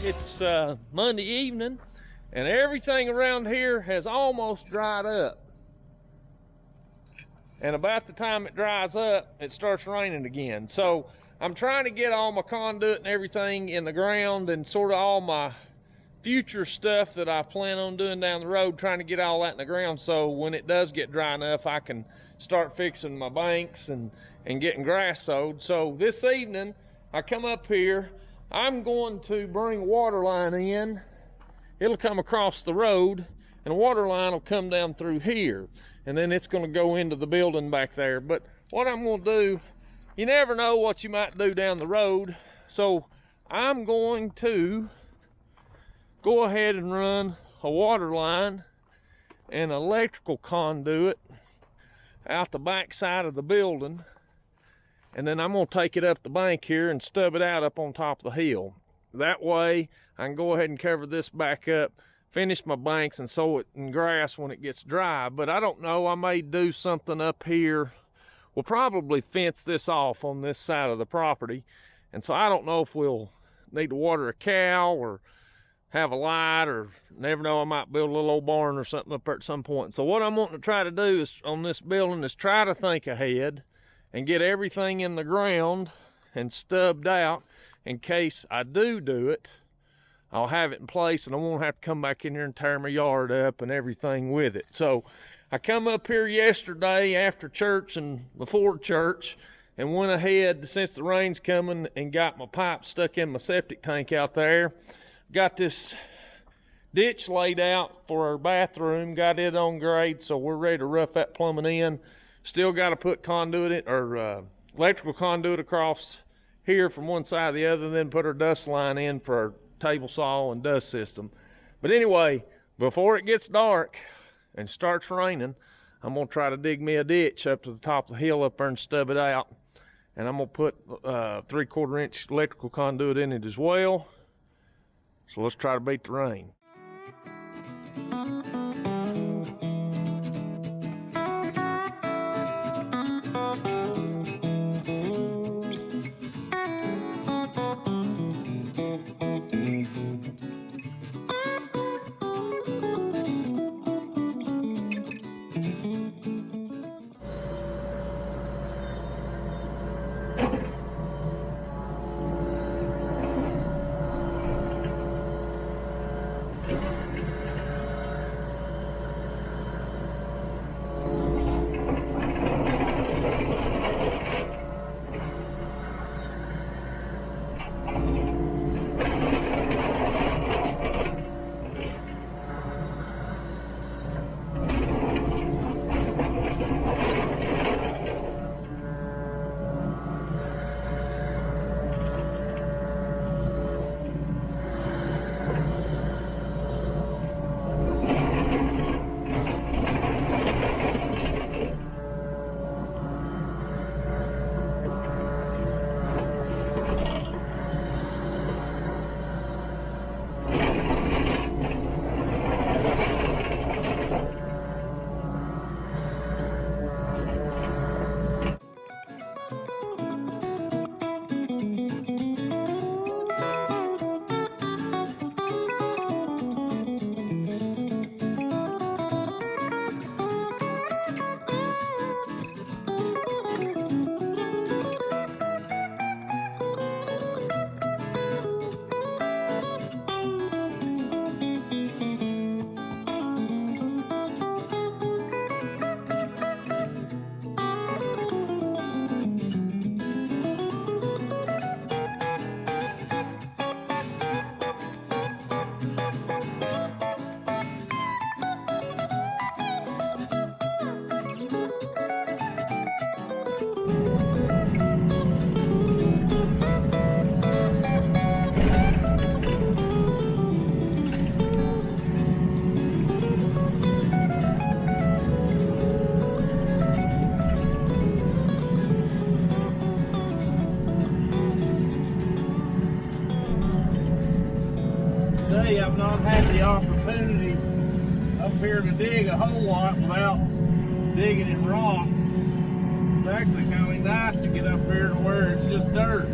It's Monday evening, and everything around here has almost dried up. And about the time it dries up, it starts raining again. So I'm trying to get all my conduit and everything in the ground, and sort of all my future stuff that I plan on doing down the road, trying to get all that in the ground, so when it does get dry enough, I can start fixing my banks and getting grass sowed. So this evening, I come up here, I'm going to bring a water line in. It'll come across the road, and a water line will come down through here, and then it's going to go into the building back there. But what I'm going to do, you never know what you might do down the road, so I'm going to go ahead and run a water line and electrical conduit out the back side of the building, and then I'm going to take it up the bank here and stub it out up on top of the hill. That way I can go ahead and cover this back up, finish my banks, and sow it in grass when it gets dry. But I don't know, I may do something up here. We'll probably fence this off on this side of the property, and so I don't know if we'll need to water a cow or have a light, or never know, I might build a little old barn or something up there at some point. So what I'm wanting to try to do is on this building is try to think ahead and get everything in the ground and stubbed out in case I do it. I'll have it in place and I won't have to come back in here and tear my yard up and everything with it. So I come up here yesterday after church and before church and went ahead, since the rain's coming, and got my pipe stuck in my septic tank out there. Got this ditch laid out for our bathroom, got it on grade, so we're ready to rough that plumbing in. Still got to put conduit or electrical conduit across here from one side to the other, and then put our dust line in for our table saw and dust system. But anyway, before it gets dark and starts raining, I'm going to try to dig me a ditch up to the top of the hill up there and stub it out. And I'm going to put 3/4 inch electrical conduit in it as well. So let's try to beat the rain. Today I've not had the opportunity up here to dig a whole lot without digging in rock. It's actually kind of nice to get up here to where it's just dirt.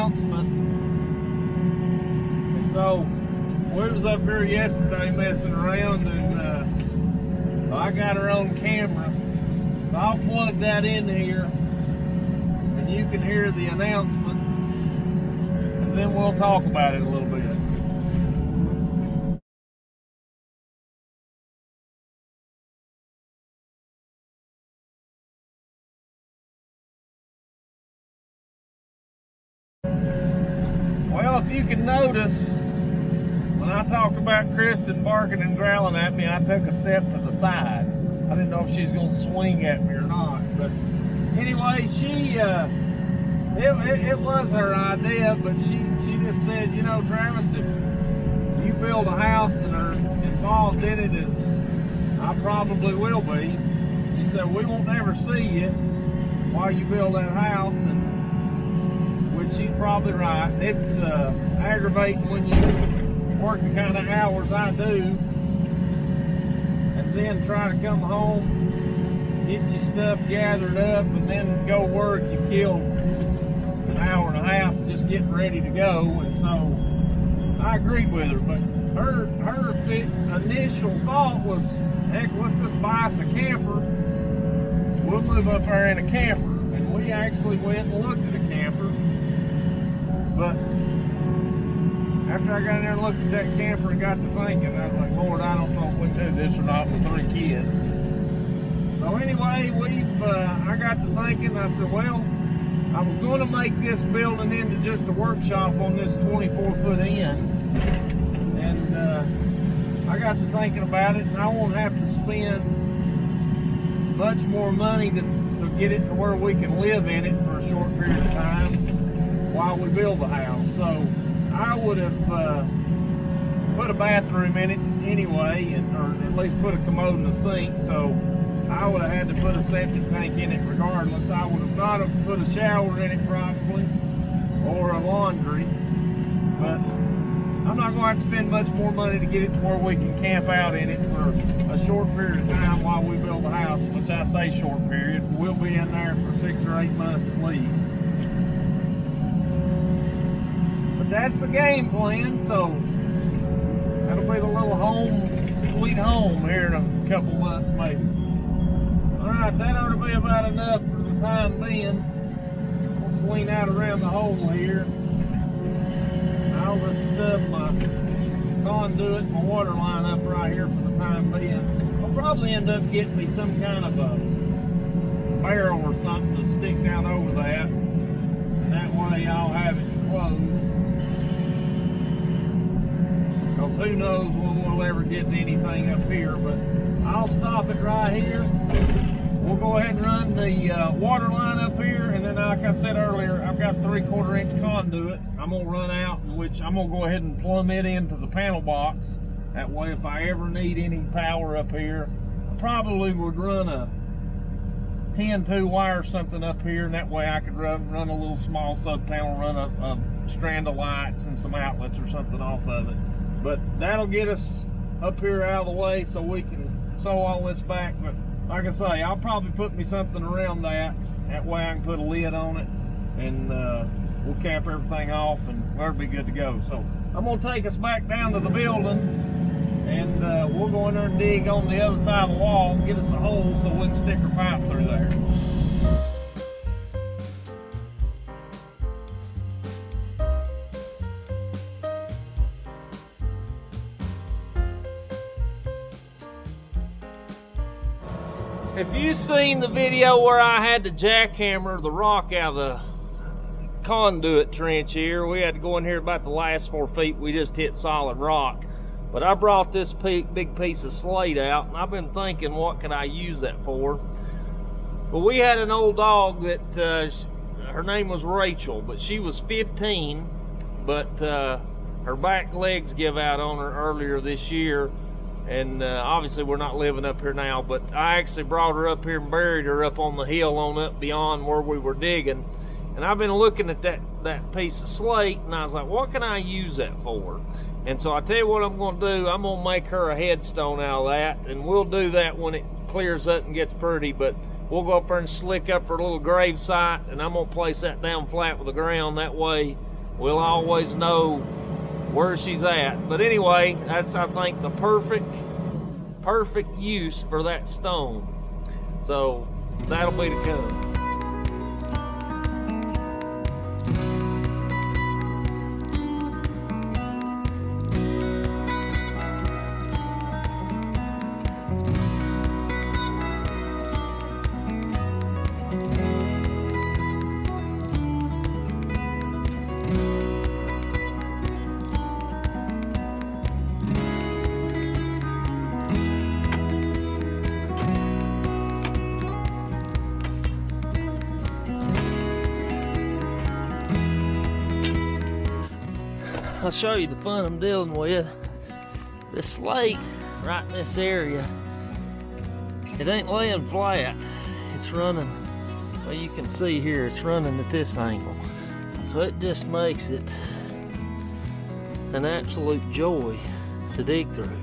announcement. And so we was up here yesterday messing around, and I got her on camera. So I'll plug that in here, and you can hear the announcement, and then we'll talk about it a little bit. Well, if you can notice, when I talked about Kristen barking and growling at me, I took a step to the side. I didn't know if she's going to swing at me or not. But anyway, it was her idea, but she just said, you know, Travis, if you build a house and are involved in it, as I probably will be, she said, we won't ever see you while you build that house. And which she's probably right. It's aggravating when you work the kind of hours I do, and then try to come home, get your stuff gathered up, and then go work. You kill an hour and a half just getting ready to go. And so I agreed with her, but her initial thought was, heck, let's just buy us a camper. We'll move up there in a camper. And we actually went and looked at a camper. But after I got in there and looked at that camper and got to thinking, I was like, Lord, I don't know if we can do this or not with 3 kids. So anyway, I got to thinking, I said, well, I was going to make this building into just a workshop on this 24-foot end. And I got to thinking about it, and I won't have to spend much more money to get it to where we can live in it for a short period of time while we build the house. So I would have put a bathroom in it anyway, or at least put a commode and a sink. So I would have had to put a septic tank in it regardless. I would have not have put a shower in it probably, or a laundry. But I'm not going to have to spend much more money to get it to where we can camp out in it for a short period of time while we build the house, which I say short period. We'll be in there for 6 or 8 months at least. That's the game plan, so that'll be the little home, sweet home here in a couple months maybe. Alright, that ought to be about enough for the time being. We'll clean out around the hole here. I'll just stub my conduit, my water line up right here for the time being. I'll probably end up getting me some kind of a barrel or something to stick down over that. And that way I'll have it enclosed. Who knows when we'll ever get anything up here, but I'll stop it right here. We'll go ahead and run the water line up here, and then like I said earlier, I've got 3/4 inch conduit I'm gonna run out, which I'm gonna go ahead and plumb it into the panel box. That way if I ever need any power up here, I probably would run a 10-2 wire something up here, and that way I could run a little small sub panel, run a strand of lights and some outlets or something off of it. But that'll get us up here out of the way so we can sew all this back. But like I say, I'll probably put me something around that. That way I can put a lid on it, and we'll cap everything off, and we'll be good to go. So I'm gonna take us back down to the building, and we'll go in there and dig on the other side of the wall and get us a hole so we can stick our pipe through there. If you've seen the video where I had to jackhammer the rock out of the conduit trench here, we had to go in here about the last 4 feet. We just hit solid rock. But I brought this big piece of slate out, and I've been thinking, what could I use that for? Well, we had an old dog that, her name was Rachel, but she was 15, but her back legs give out on her earlier this year. And obviously we're not living up here now, but I actually brought her up here and buried her up on the hill on up beyond where we were digging. And I've been looking at that piece of slate, and I was like, what can I use that for? And so I tell you what I'm going to do. I'm going to make her a headstone out of that, and we'll do that when it clears up and gets pretty. But we'll go up there and slick up her little grave site, and I'm going to place that down flat with the ground. That way we'll always know where she's at. But anyway, that's, I think, the perfect use for that stone. So that'll be to come. I'll show you the fun I'm dealing with. This slate right in this area, it ain't laying flat. It's running, well, you can see here, it's running at this angle. So it just makes it an absolute joy to dig through.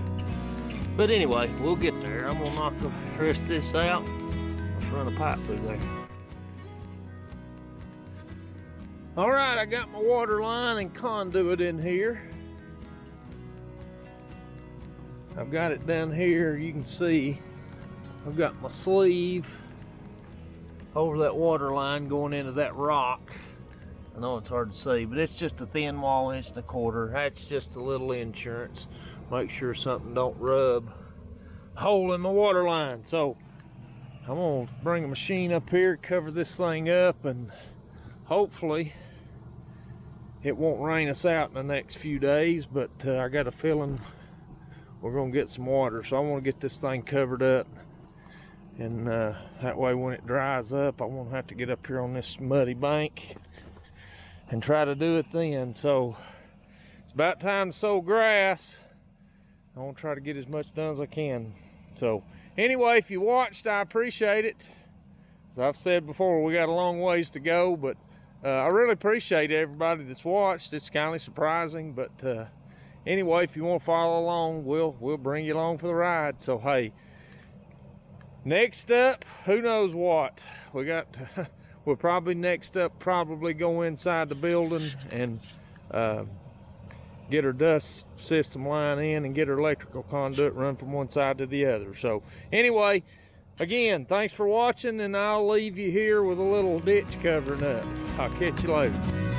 But anyway, we'll get there. I'm gonna knock the rest of this out. Let's run a pipe through there. All right, I got my water line and conduit in here. I've got it down here. You can see I've got my sleeve over that water line going into that rock. I know it's hard to see, but it's just a thin wall, 1.25 inches. That's just a little insurance. Make sure something don't rub a hole in my water line. So I'm gonna bring a machine up here, cover this thing up, and hopefully it won't rain us out in the next few days, but I got a feeling we're gonna get some water. So I want to get this thing covered up, and that way when it dries up, I won't have to get up here on this muddy bank and try to do it then. So it's about time to sow grass. I want to try to get as much done as I can. So anyway, if you watched, I appreciate it. As I've said before, we got a long ways to go, but I really appreciate everybody that's watched. It's kind of surprising, but anyway, if you want to follow along, we'll bring you along for the ride. So hey, next up, who knows what we got? We'll probably next up go inside the building and get our dust system line in and get our electrical conduit run from one side to the other. So anyway, again, thanks for watching, and I'll leave you here with a little ditch covering up. I'll catch you later.